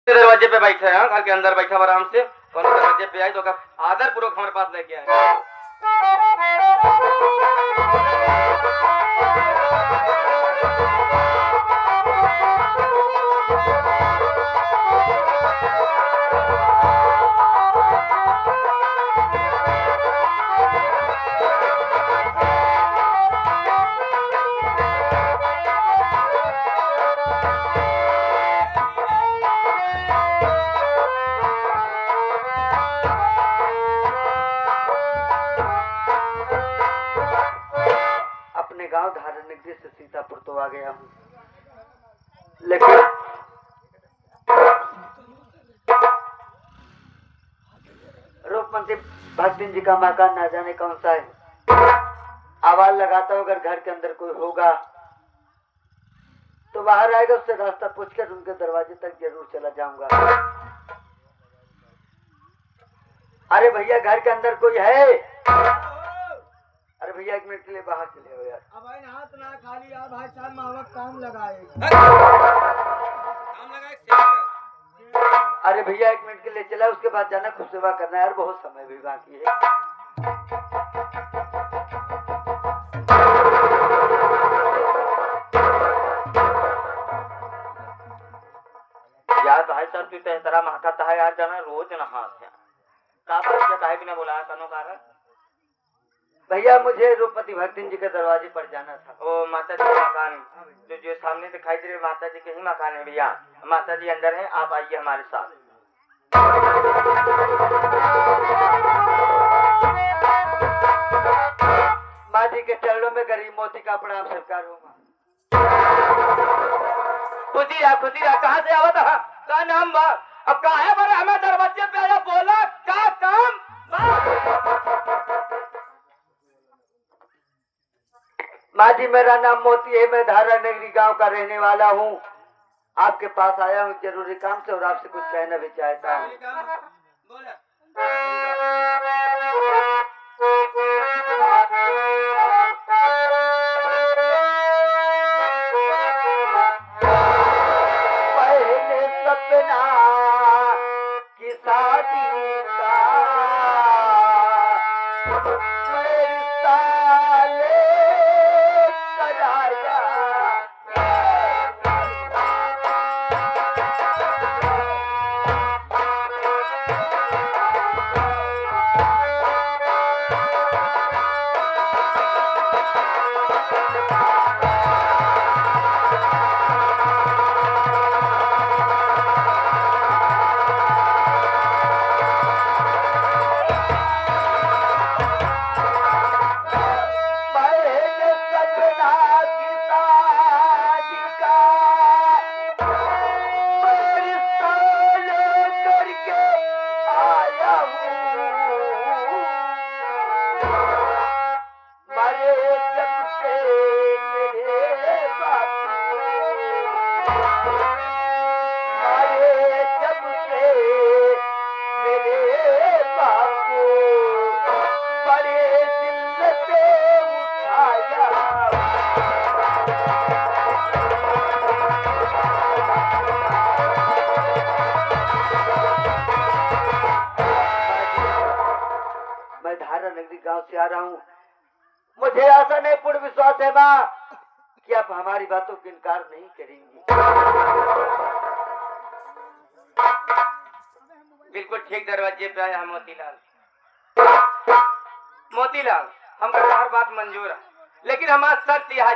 दरवाजे पे बैठे हैं, घर के अंदर बैठा आराम से। कोनो दरवाजे पे आई तो आदर पूर्वक हमारे पास लेके आए। गांव धारण नगरी से सीतापुर तो आ गया हूँ, लेकिन रूपमंत्री भक्तिन जी का मकान ना जाने कौन सा है। आवाज लगाता हूँ, अगर घर के अंदर कोई होगा तो बाहर आएगा, उससे रास्ता पूछकर उनके दरवाजे तक जरूर चला जाऊंगा। अरे भैया घर के अंदर कोई है? अरे भैया 1 मिनट के लिए बाहर चले हो यार। अब भाई हाथ ना खाली आ भाई साहब मावक काम लगाए। अरे भैया 1 मिनट के लिए चला, उसके बाद जाना खुद सेवा करना है यार, बहुत समय भी बाकी है। यार भाई साहब तू तो तरह महकता है यार, जाना रोज नहाते हैं। काहे भी ना बुलाया कनो कारण? भैया मुझे रूपमती भक्तिन जी के दरवाजे पर जाना था। ओ माता जी का मकान जो सामने दिखाई दे रहे माता जी के ही मकान है भैया। माता जी अंदर हैं, आप आइए हमारे साथ। माँ जी के चरणों में गरीब मोती का प्रणाम स्वीकार होगा। खुशी रहा कहाँ से आवा था? का नाम बा? अब काहे बारे हमें दरवाजे पे आया, बोला क्या काम माँ जी मेरा नाम मोती है, मैं धारा नगरी गांव का रहने वाला हूँ। आपके पास आया हूँ जरूरी काम से और आपसे कुछ कहना भी चाहता हूँ। पहले सपना की शादी का गांव से आ रहा हूँ। मुझे आशा नहीं पूर्ण विश्वास है माँ कि आप हमारी बातों को इनकार नहीं करेंगी। बिल्कुल ठीक दरवाजे पे आया मोतीलाल। मोतीलाल हमको हर बात मंजूर है, लेकिन हमारा शर्त है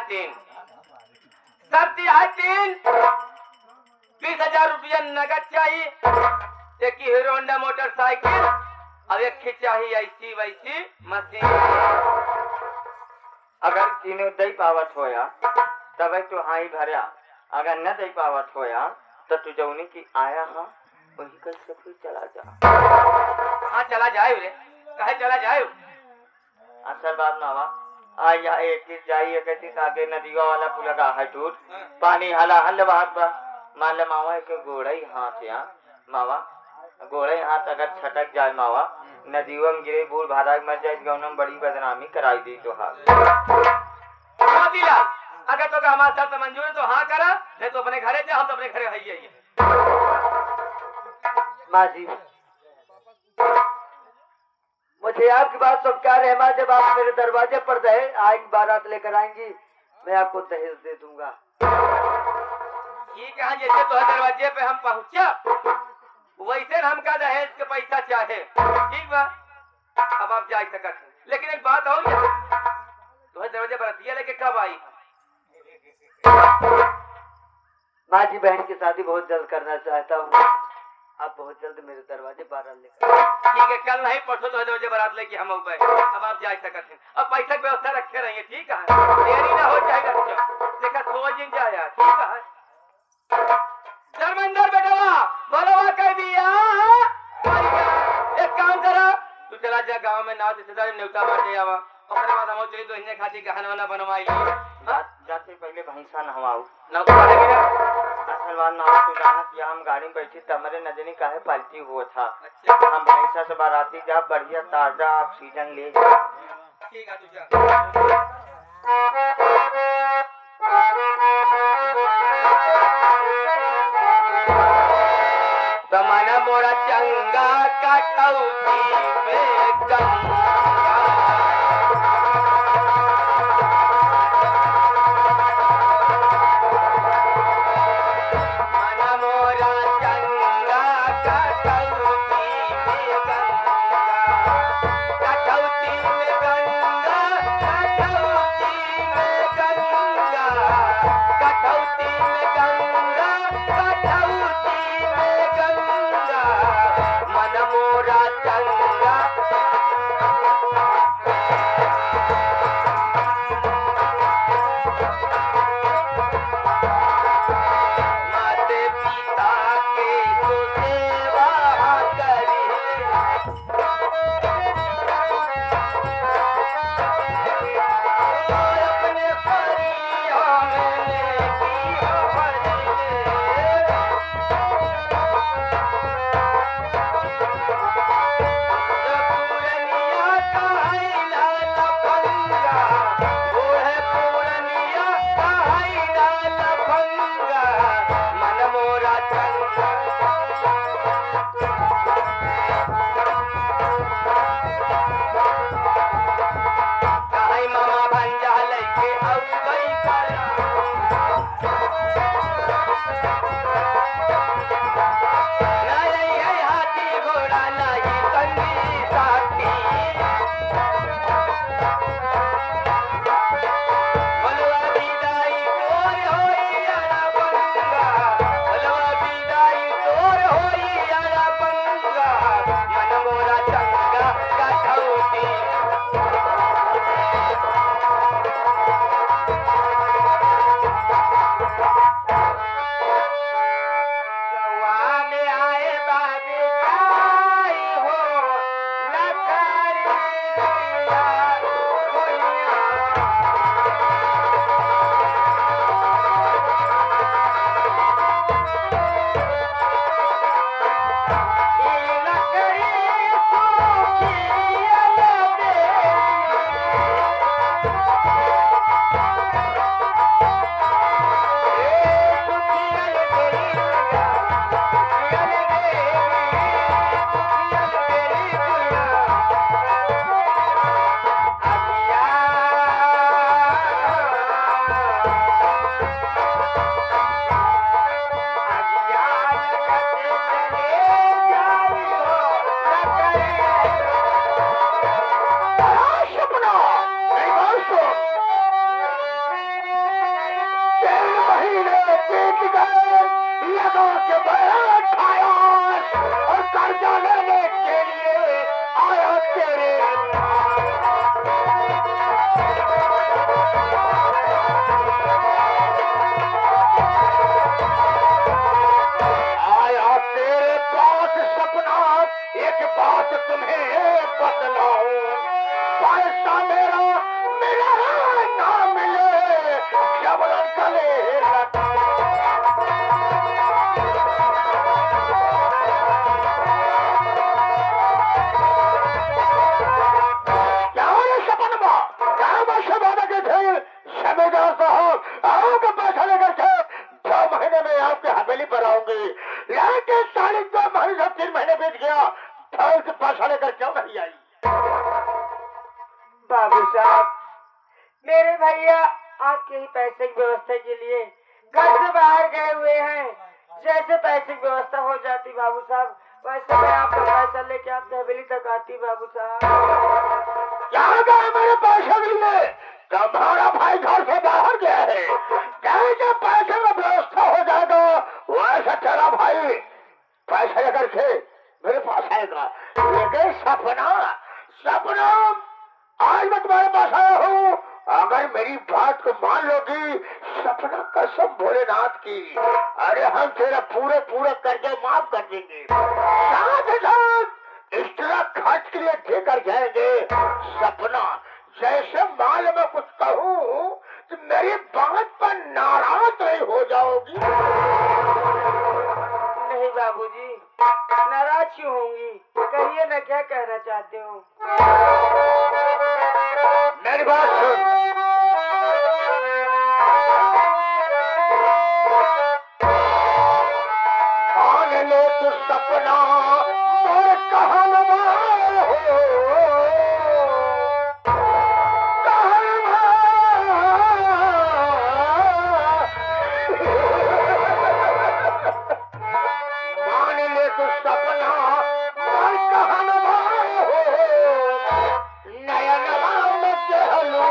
20,000 रुपया नगद चाहिए, एक हीरो होंडा मोटरसाइकिल और एक चाहिए ऐसी वैसी मशीन। अगर तीनों दई पावत होया तब तो हाँ ही भरा, अगर न दई पावत होया तो तू जौनी की आया हाँ वही कल से फिर चला जा। हाँ चला जाए रे, कहे चला जाए। असल बात नावा आया एक जाइए कहती आगे नदिया वाला पुल लगा है टूट पानी हला हल बात बा मान ले मावा के गोड़ा ही हाथ या मावा गोड़े हाथ अगर छटक जाए मावा नदियों में गिरे बूढ़ भाड़ा मर जाए गौनम बड़ी बदनामी कराई दी तो हाल। अगर तो हमारा शर्त मंजूर है तो हाँ करा, नहीं तो अपने घरे जा, हम तो अपने घरे है। माँ जी, मुझे आपकी बात स्वीकार है माँ। जब आप मेरे दरवाजे पर आएंगी, बारात लेकर आएंगी, मैं आपको दहेज दे दूंगा। ठीक है, जैसे तो दरवाजे पे हम पहुंचा वैसे हमका दहेज के पैसा चाहे, ठीक बा। अब आप जा सकते, लेकिन एक बात और तो दरवाजे बरतिया लेके कब आई? माँ जी, बहन की शादी बहुत जल्द करना चाहता हूँ। आप बहुत जल्द मेरे दरवाजे बारात लेकर। ठीक है, कल नहीं परसों तो दरवाजे बारात लेके हम आऊँ। अब आप जा सकते हैं। अब पैसा की व्यवस्था रखे रहिए, ठीक है? देरी ना हो जाए अच्छा, देखा सोच दिन जाया, ठीक है? धर्मेंद्र बेटवा बोलवा कह दिया। एक काम करा, तू चला जा गांव में नाव रिश्तेदार न्योता बांटे आवा, ओकरे बाद हम चली तो इन्हें खाती गहना वहना बनवाई जाते पहले भैंसा नहवाऊ ना तो पड़ेगी ना। असल बात ना तू जाना कि हम गाड़ी में बैठी तो हमारे नजनी काहे पलटी हुआ था। अच्छा, हम भैंसा से बाराती जा, बढ़िया ताजा ऑक्सीजन ले जा। ठीक है, तू जा। तमना मोरा चंगा कटौती में गंगा, मन मोरा चंगा कटौती में गंगा, कटौती में गंगा, कटौती में गंगा, कटौती में गंगा, कटौती में गंगा, मन मोरा चंगा। माते पिता के तो सेवा करी, अपने परिवार में किया भरी, पूरनिया कहैला लफंगा, ओहे पूरनिया कहैला लफंगा, मन मोरा चंगा। काहे मामा भंजा लेके अउबई करा, नहीं है हाथी घोड़ा नहीं संगी साथी, बोलवा विदाई तोर होई अड़ा बंगा, बोलवा विदाई तोर होई अड़ा बंगा, मन मोरा चंगा कटौती। गवा में आए बाबे छाई हो, लखरी लिया दुनिया। ई लकड़ी सूखी अलबेली, और कर्जा लेने के लिए आया तेरे आया तेरे पास सपना। एक बात तुम्हें बतलाऊं, पैसा मेरा मिले ना मिले, जबरन गले लगा। पैसा लेकर 2 महीने में आपके हवेली पर आऊंगी, लेकिन 2.5 महीने से 3 महीने लेकर क्यों नहीं आई? बाबू साहब, मेरे भैया आपके ही पैसे की व्यवस्था के लिए घर से बाहर गए हुए हैं। जैसे पैसे की व्यवस्था हो जाती बाबू साहब, वैसे मैं आपका पैसा लेके आपकी हवेली तक आती बाबू साहब। यहाँ गए मेरे पैसे के लिए? तुम्हारा भाई घर से बाहर गया है। जैसे पैसे का व्यवस्था हो जाएगा वैसे तेरा भाई पैसे लेकर के मेरे पास आएगा। लेकिन सपना आज मैं तुम्हारे पास आया हूँ। अगर मेरी बात को मान लोगी, सपना कसम भोलेनाथ की, अरे हम तेरा पूरे कर्जे माफ कर देंगे। साथ ही साथ एक्स्ट्रा खर्च के लिए देकर जाएंगे। सपना जैसे माल में कुछ कहूँ तो मेरी बात पर नाराज नहीं हो जाओगी? नहीं बाबूजी, नाराज क्यों होंगी? कहिए ना, क्या कहना चाहते हो? मेरी बात सुन। मान ले तू सपना और कहनवा हो, मान ले तू सपना और कहनवा हो, नयनवा में चहलू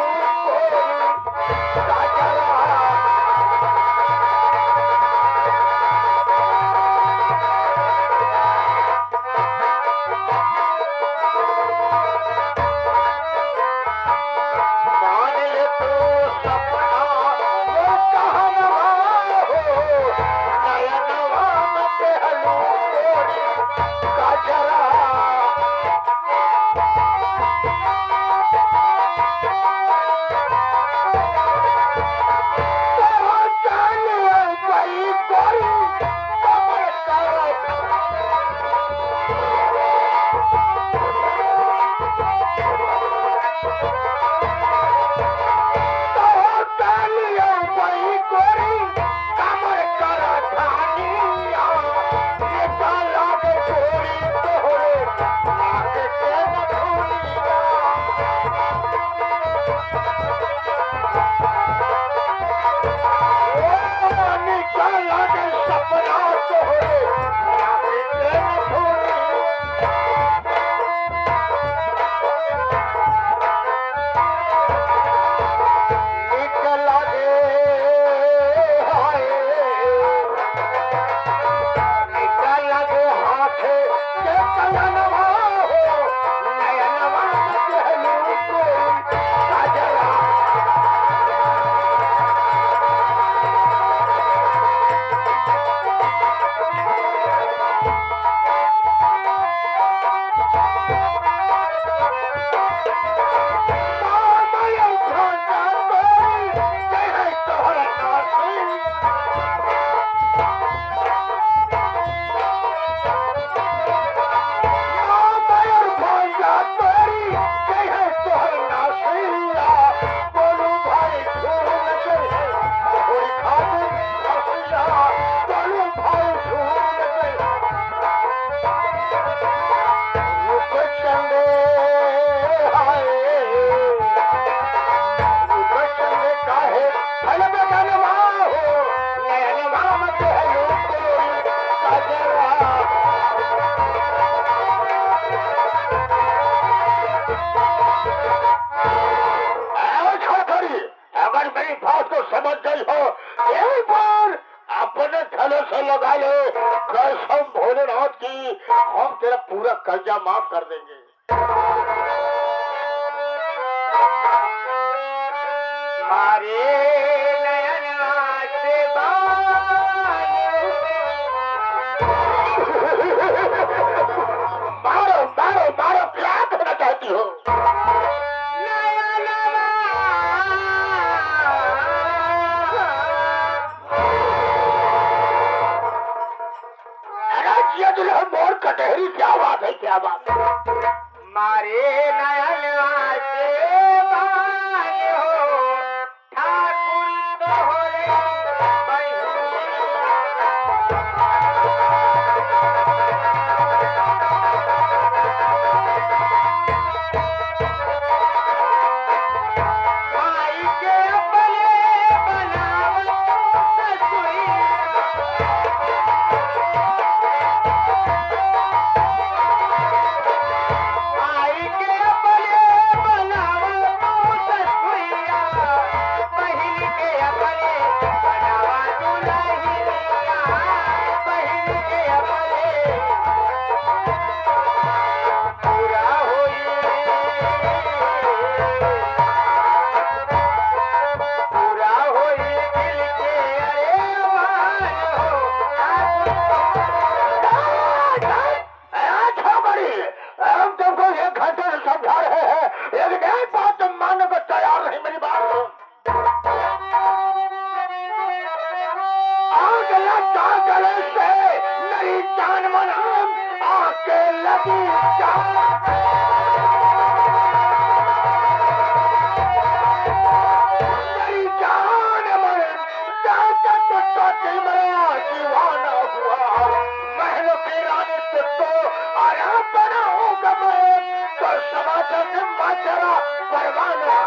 समझ गई हो, एक बार अपने थले से लगा ले कसम भोलेनाथ की, हम तेरा पूरा कर्जा माफ कर देंगे। मारे नयन से मारो मारो मारो, क्या कहना चाहती हो? मोर कटहरी, क्या बात है, क्या बात है? मारे नयन से हो ठाकुर तो हो रे आके लगी मेरी जान मन जाके तुझको मेरा दीवाना हुआ महलों की रानी तुझको आराम बनाऊंगा मैं तो समाचार से माचरा परवाना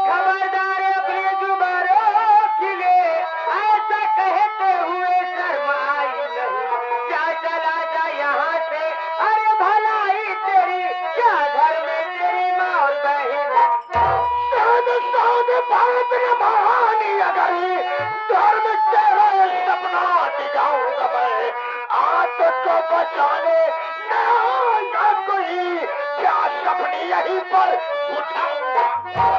खबरदार अपनी जुबानों के लिए ऐसा कहते हुए शर्माई नहीं क्या चला जा यहाँ से अरे भलाई तेरी क्या घर में तेरी माँ और बहन साध साध बात न महानी अगर धर्म तेरा सपना दिखाऊंगा मैं आप तो बचाने न आया कोई क्या सपनी यहीं पर बुझाऊंगा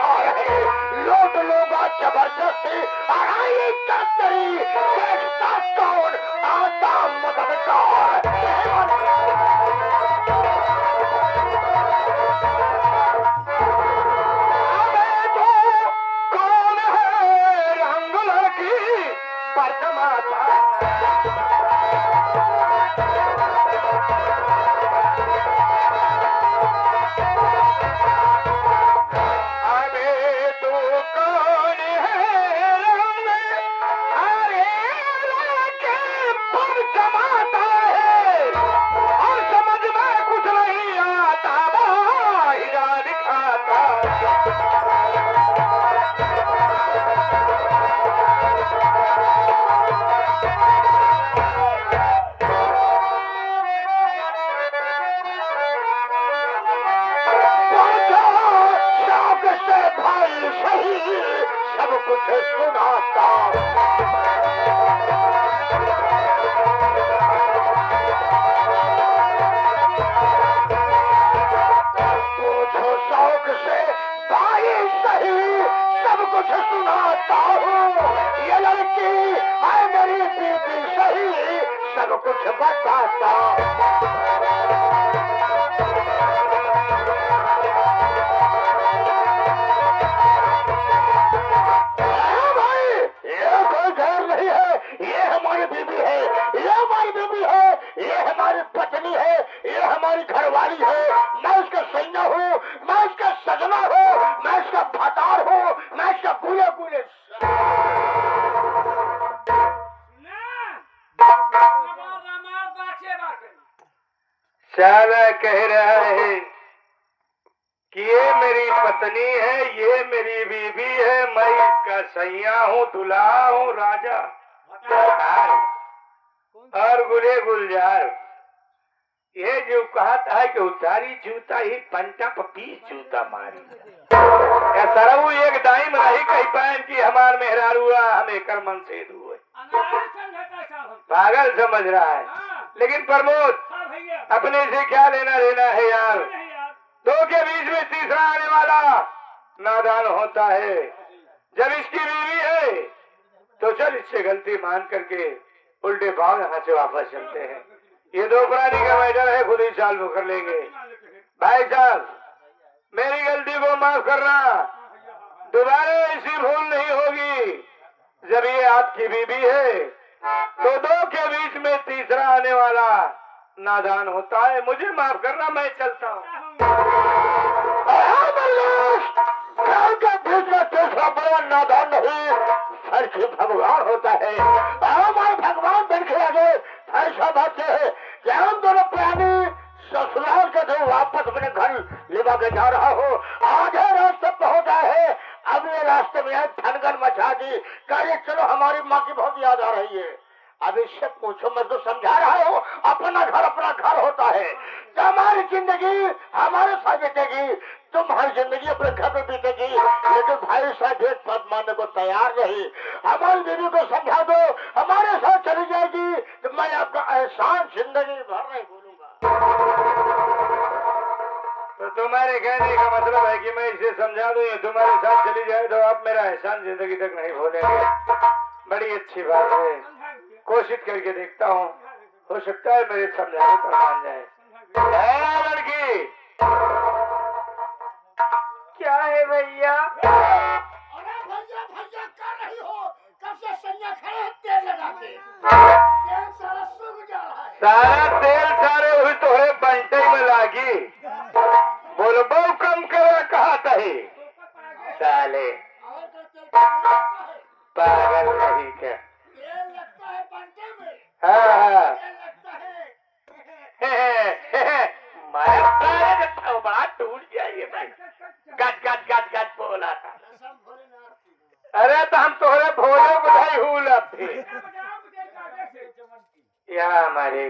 लोट लोगा जबरदस्ती आए कतरी देखता कौन आता मददगार कौन है रंग लड़की परमाता सब कुछ सुनाता पूछो शौक से भाई सही सब कुछ सुनाता हूँ ये लड़की है मेरी बीबी सही सब कुछ बताता ये हमारी बीबी है ये हमारी बीबी है ये हमारी पत्नी है ये हमारी घरवाली है मैं उसका सैया हूँ मैं उसका सजना हूँ मैं उसका फतार हूँ मैं उसका पूरे पूरे साला कह रहा है कि ये मेरी पत्नी है ये मेरी बीबी है मैं इसका सैया हूँ दुल्हा हूँ राजा और गुले गुलजार ये जो कहता है कि उतारी जूता ही पंटा पपीस जूता मारी या सरऊ एक दाइम रही कही पान की हमार मेहरारू हमें कर मन से हुए पागल समझ रहा है लेकिन प्रमोद अपने से क्या लेना देना है यार दो के बीच में तीसरा आने वाला नादान होता है जब इसकी बीवी है तो चल इससे गलती मान करके उल्टे भाव यहाँ से वापस चलते हैं ये दो प्राणी का मैटर है खुद ही सॉल्व कर लेंगे भाई साहब मेरी गलती को माफ करना दोबारा ऐसी भूल नहीं होगी जब ये आपकी बीवी है तो दो के बीच में तीसरा आने वाला नादान होता है मुझे माफ करना मैं चलता हूँ तीसरा बड़ा नादान नहीं फर्जी भगवान होता है हमारे भगवान बन के आगे ऐसा बात है कि हम दोनों प्राणी ससुराल के जो वापस अपने घर लेवा के जा रहा हो आधे रास्ते पहुंचा है अब ये रास्ते में ठनगन मचा दी कहे चलो हमारी माँ की बहुत याद आ रही है अब इससे पूछो मैं तो समझा रहा हूँ अपना घर होता है तो हमारी जिंदगी हमारे साथ बीतेगी तुम्हारी जिंदगी अपने घर में बीतेगी लेकिन भाई साहब एक बात मानने को तैयार नहीं हमारी बीवी को समझा दो हमारे साथ चली जाएगी तो मैं आपका एहसान जिंदगी भर नहीं भूलूंगा तो तुम्हारे कहने का मतलब है कि मैं इसे समझा दूं, ये तुम्हारे साथ चली जाए तो आप मेरा एहसान जिंदगी तक नहीं भूलेंगे। बड़ी अच्छी बात है, कोशिश करके देखता हूँ, हो सकता है मेरे समझाने पर मान जाए। लड़की क्या है भैया? अरे भैया भैया कर रही हो, कब से संज्ञा खड़े तेल लगा के, तेल सारा सूख जा रहा है। सारा तेल सारे हुई तोहरे बंटे में लागी, बोलबो कम कर कहा तही साले और तो तेल लगता है, पागल नहीं क्या? तेल लगता है बंटे में, हाँ तेल लगता है। मैं सारे का बड़ा टूट गया ये भाई, गज गज गज गज बोला था। कसम भोलेनाथ की। अरे तो हम तोहरे भोले बुधाई हुआ थे यहाँ हमारे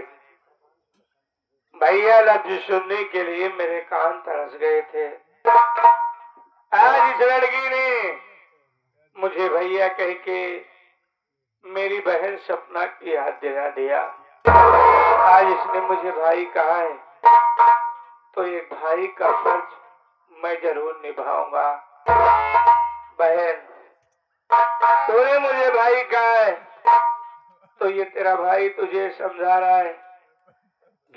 भैया लफ्ज सुनने के लिए मेरे कान तरस गए थे। आज इस लड़की ने मुझे भैया कह के मेरी बहन सपना की याद दिला दिया। आज इसने मुझे भाई कहा है तो एक भाई का फर्ज मैं जरूर निभाऊंगा। बहन तूने मुझे भाई कहा है तो ये तेरा भाई तुझे समझा रहा है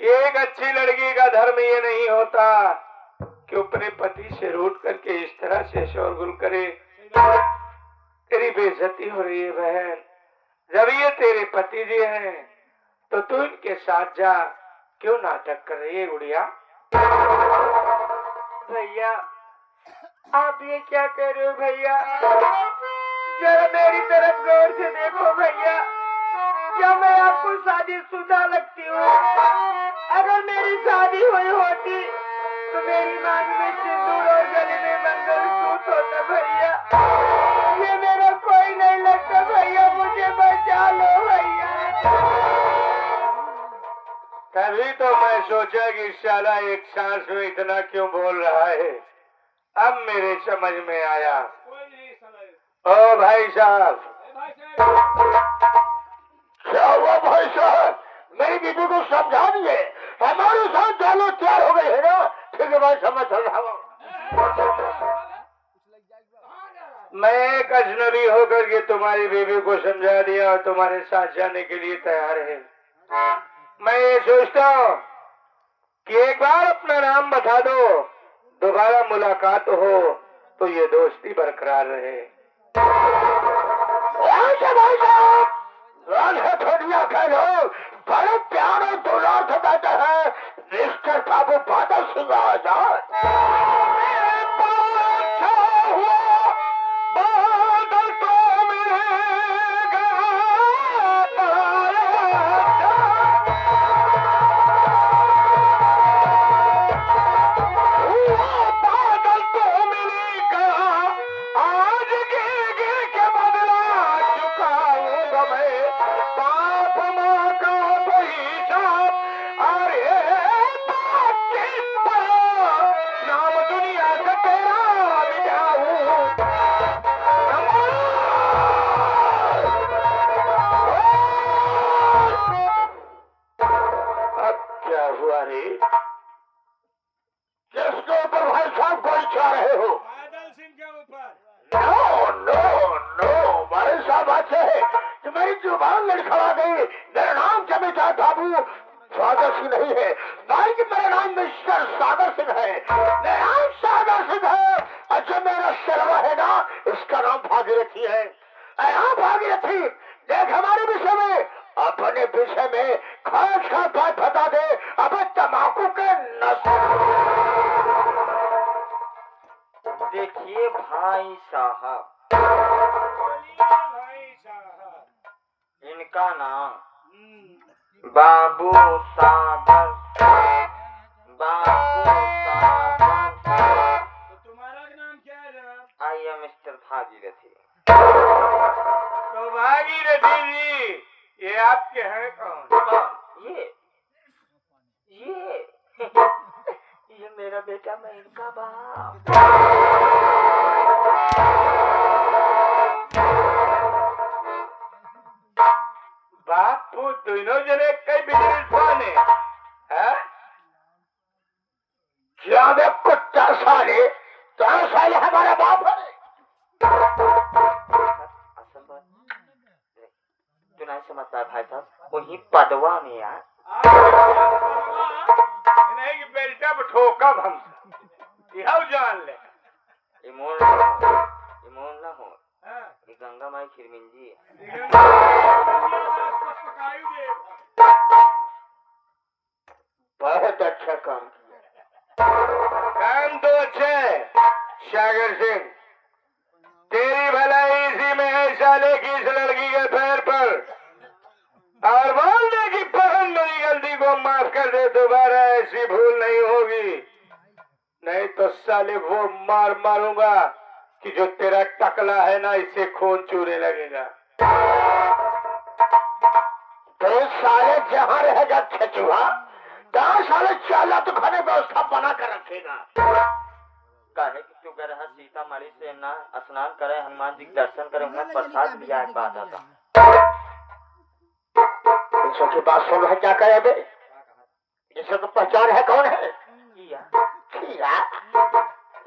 कि एक अच्छी लड़की का धर्म ये नहीं होता कि अपने पति से रूठ करके इस तरह से शोरगुल करे। तेरी बेइज्जती हो रही है बहन, जब ये तेरे पति जी हैं तो तू इनके साथ जा, क्यों नाटक कर रही है गुड़िया? भैया आप ये क्या कह रहे हो भैया? जरा मेरी तरफ गौर से देखो भैया, क्या मैं आपको शादीशुदा लगती हूँ? अगर मेरी शादी हुई होती तो मेरी मांग में सिंदूर और गले में मंगलसूत्र होता भैया। ये मेरा कोई नहीं लगता भैया, मुझे बचा लो भैया। तभी तो मैं सोचा कि साला एक सांस में इतना क्यों बोल रहा है। अब मेरे समझ में आया। ओ भाई साहब, क्या हुआ भाई साहब? मेरी बीबी को समझा दिए, हमारे साथ चालो तैयार हो गए है ना? ठीक है भाई साहब, मैं चल रहा हूँ। मैं एक अजनबी होकर के तुम्हारी बीवी को समझा दिया और तुम्हारे साथ जाने के लिए तैयार है। मैं ये सोचता हूँ कि एक बार अपना नाम बता दो, दोबारा मुलाकात हो तो ये दोस्ती बरकरार रहे। भाई साहब, थोड़िया कह लो, बड़े प्यार और दुलार से कहते हैं मिस्टर बाबू बादल सिंह आजाद। बादल तो मिलेगा, बादल तो मिलेगा, आज गिर के बदला चुकाऊंगा मैं बाप माँ का हिसाब। अरे नाम दुनिया से तेरा मिटाऊं। अब क्या हुआ रे? किसके ऊपर भाई साहब गोली चला रहे हो? बादल सिंह के ऊपर। नो नो नो भाई साहब, अच्छे तुम्हारी जुबान लड़खड़ा गई। मेरा नाम जमींदार बाबू सागर सिंह नहीं है, बल्कि मेरा नाम मिस्टर सागर सिंह है। मेरा नाम सागर सिंह है। अच्छा, मेरा शर्मा है ना, इसका नाम भागीरथी है। हाँ भागीरथी, देख हमारे विषय में, अपने विषय में खास खास बात बता दे। अब तम्बाकू के नशे। देखिए भाई साहब, बोलिए भाई साहब। इनका नाम बाबू सागर, बाबू सागर। तो तुम्हारा नाम क्या है जनाब? I am mister Bhagirathi. तो भागीरथी जी, ये आपके हैं कौन? कौन? ये ये मेरा बेटा, मैं इनका बाप। बापू दोनों जने कई बिजनेस वाले हैं? क्या वे कुछ मत पाए भाई साहब, वही पदवा में यार। नहीं कि बेल्टा पर ठोकब हम यह जान ले। इमोन ना हो, ये गंगा माई खिरमिंजी है। बहुत अच्छा काम किया। काम तो अच्छे है सागर सिंह, तेरी भलाई इसी में है साले की इस लड़की के पैर पर, और बोल दे कि बहन मेरी गलती को माफ कर दे, दोबारा ऐसी भूल नहीं होगी। नहीं तो साले वो मार मारूंगा कि जो तेरा टकला है ना इससे खून चूरने लगेगा। तो साले जहाँ रहेगा छचुआ, तहाँ साले चाला तो खाने व्यवस्था बना कर रखेगा। काहे कि तू गए रहा सीतामढ़ी से ना स्नान करे, हनुमान जी के दर्शन करे, वहाँ प्रसाद लिया एक बात आता। इन की बात सुन है, क्या करे बे? इन सबको पहचान है कौन है? किया खीरा।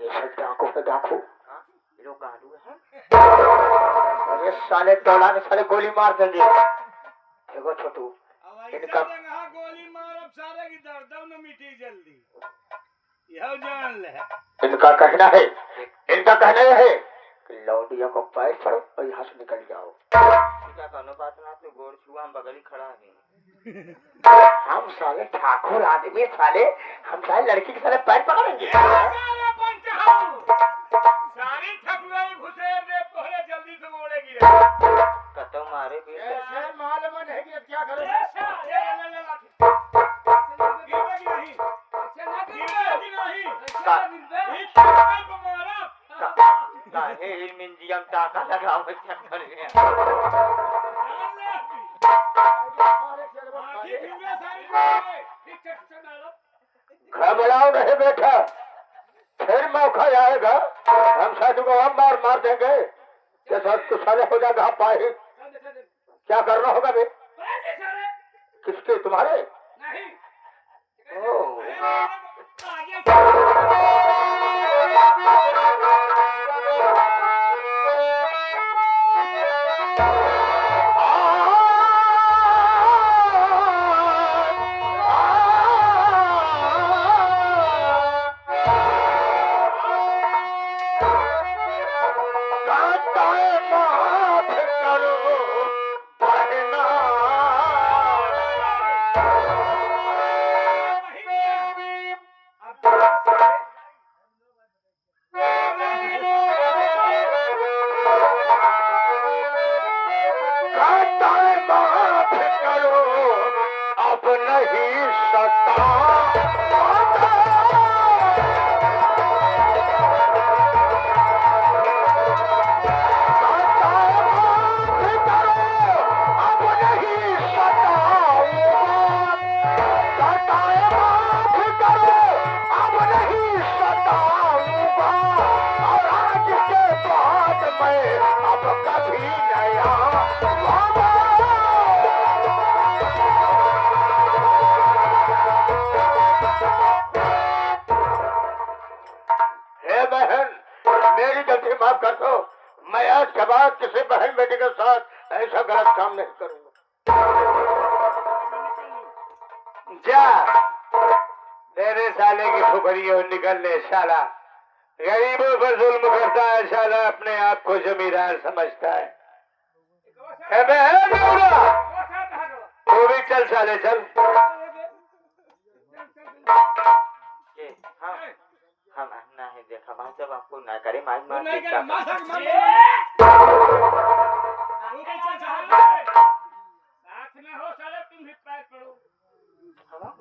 ये सब डाकू पे डाकू। ये लोग गाड़ू है। और ये साले दौड़ा के साले गोली मार देंगे। देखो छोटू, इनका गोली मारब सारे की दर्द न मिटी जल्दी, यह जान ले। इनका कहना है कि लौंडिया को पैर पड़ो और यहाँ से निकल जाओ। क्या कनो बात ना, तू गोड़ छुआ हम बगली खड़ा है। हम साले ठाकुर आदमी साले, हम साले लड़की के साले पैर पकड़ेंगे। सारी ठकुराई घुसे रे पहले जल्दी से मोड़ेगी रे। कतो मारे भी मालूम है कि क्या करें? काहे मिंजियम टाका लगाओ चक्कर में। घबराओ नहीं बेटा, फिर मौका आएगा, हम साधु को हम मार देंगे। जैसा तू साले हो जाएगा पाए, क्या करना होगा बे? किसके? तुम्हारे? माफ कर दो, मैं आज के बाद किसी बहन बेटी के साथ ऐसा गलत काम नहीं करूंगा। जा तेरे साले की फुकरियों निकल ले साला, गरीबों पर जुल्म करता है साला, अपने आप को जमींदार समझता है। तू भी चल साले चल। हम ना है देखा बात, जब आपको ना करे मार मार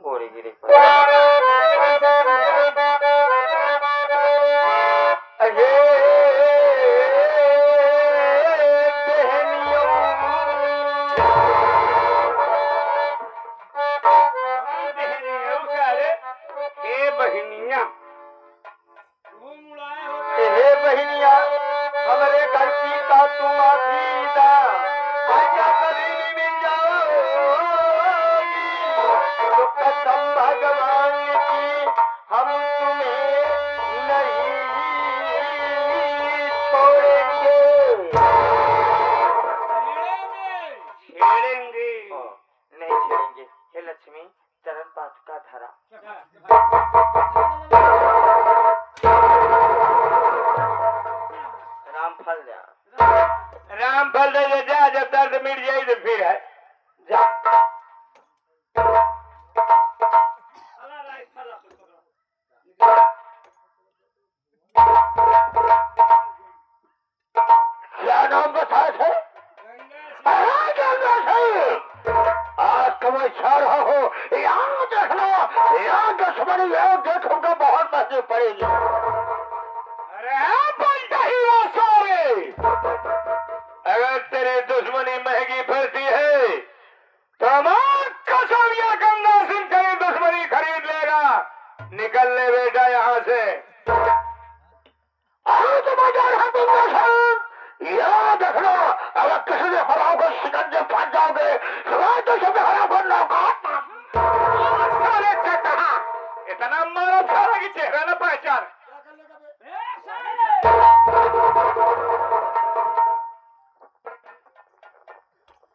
गोरे गिरे बहनिया हमारे घर की का तुम आधीदा आजा कभी मिल जाओगी, तो कसम भगवान की हम तुम्हें नहीं छोड़ेंगे। छेड़ेंगे फल जा। राम फल दे जा, जब दर्द मिट जाए तो फिर है जा। फला राय फला पकड़ो। क्या नाम बताए थे? गंगा आज तुम्हें इच्छा रहा हो, यहाँ देखना, यहाँ दुश्मनी है, देखूंगा बहुत महंगी पड़ेगी। अरे बोलता ही वो सारे, अगर तेरी दुश्मनी महंगी पड़ती है तो मैं कसमिया गंगा सिंह तेरी दुश्मनी खरीद लेगा। निकल ले बेटा यहाँ से। आज मैं जा रहा दूंगा साहब, यहाँ देखना, अगर किसी ने हराओ को शिकंजे फंस जाओगे, तो सब हरा को नौका साले चटा, इतना मारा सारा की चेहरा न पहचान।